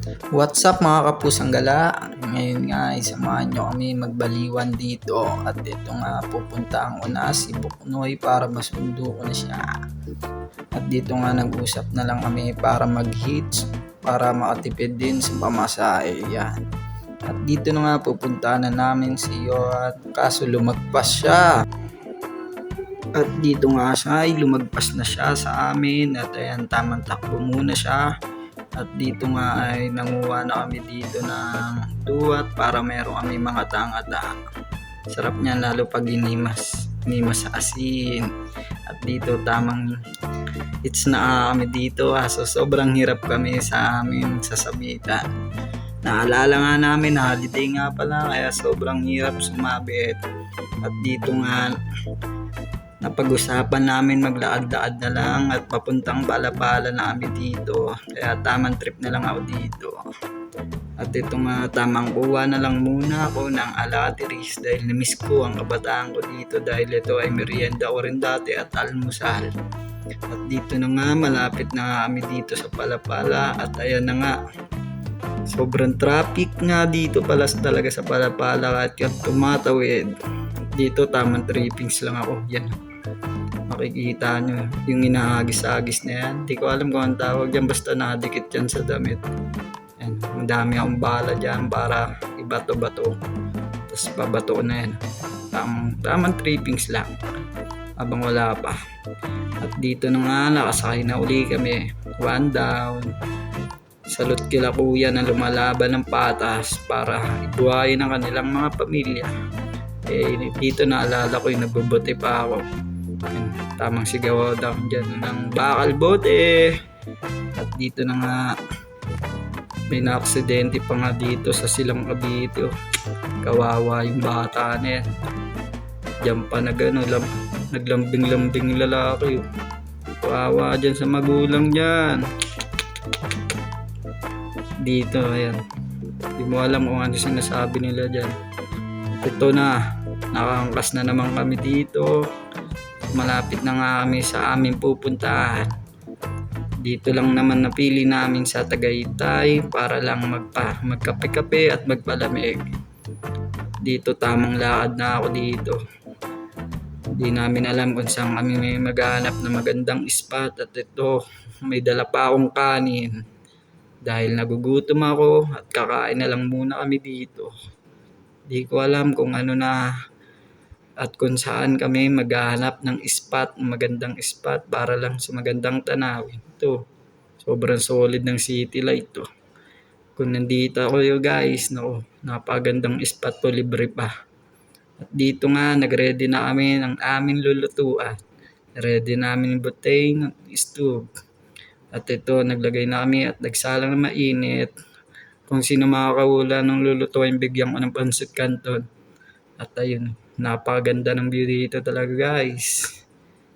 What's up mga kapusang gala? Ngayon nga ay samahan nyo kami magbaliwan dito at ito nga pupuntahan ko na si Buknoy para masundo ko na siya. At dito nga nag-usap na lang kami para mag-hitch para makatipid din sa pamasahe yan. At dito na nga pupuntahan na namin si Yorat kaso lumagpas siya. At dito nga siya ay lumagpas na siya sa amin at ayan tamang takbo muna siya. At dito nga ay nanguha na kami dito ng duwat para meron kami mga tangata. Sarap niya lalo pag inimas sa asin. At dito tamang it's na kami dito so sobrang hirap kami sa amin sasabitan. Naalala nga namin holiday nga pala kaya sobrang hirap sumabit. At dito nga napag-usapan namin maglakad-lakad na lang at papuntang Palapala na kami dito. Kaya tamang trip na lang ako dito. At ito nga tamang kuha na lang muna ako ng alatiris dahil namiss ko ang kabataan ko dito dahil ito ay merienda ko rin dati at almusal. At dito na nga malapit na nga kami dito sa Palapala at ayan na nga. Sobrang traffic nga dito pala talaga sa Palapala at yung tumatawid. Dito tamang trippings lang ako. Yan. Makikita nyo yung inahagis-agis na yan. Di ko alam kung ang tawag dyan basta nakadikit yan sa damit. Yan. Ang dami akong bala dyan para ibato-bato. Tapos babato na yan. Tamang trippings lang. Habang wala pa. At dito na nga nakasakay na uli kami. One down. Salute kila kuya na lumalaban ng patas para ibuhayin ang kanilang mga pamilya. Dito naalala ko yung nagbubuti pa ako. Tamang sigaw daw dyan ng bakal bote. At dito na nga may na-aksidente pa nga dito sa Silang Cavite. Kawawa yung bata na yan. Diyan pa naglambing-lambing lalaki. Kawawa dyan sa magulang dyan. Dito ayan. Di mo alam kung ano sinasabi nila dyan. Ito na, nakangkas na naman kami dito. Malapit na nga kami sa aming pupuntahan. Dito lang naman napili namin sa Tagaytay para lang magkape-kape at magpalamig. Dito tamang lakad na ako dito. Hindi namin alam kung saan kami may maghanap na magandang spot at ito may dala pa akong kanin. Dahil nagugutom ako at kakain na lang muna kami dito. Di ko alam kung ano na at kung saan kami maghahanap ng spot, magandang spot para lang sa magandang tanawin. Ito, sobrang solid ng city light to. Kung nandito ako guys, no, napagandang spot to, libre pa. At dito nga, nagready na kami ng aming lulutuan. Ready namin yung butane, stove. At ito, naglagay na kami at nagsalang na mainit. Kung sino makakahula ng lulutuin, bigyan ko ng pansit canton. At ayun, napakaganda ng view dito talaga guys.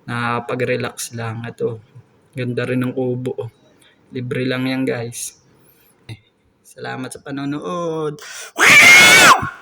Nakakapag-relax lang. Ito, ganda rin ng kubo. Libre lang yan guys. Salamat sa panonood. Wow!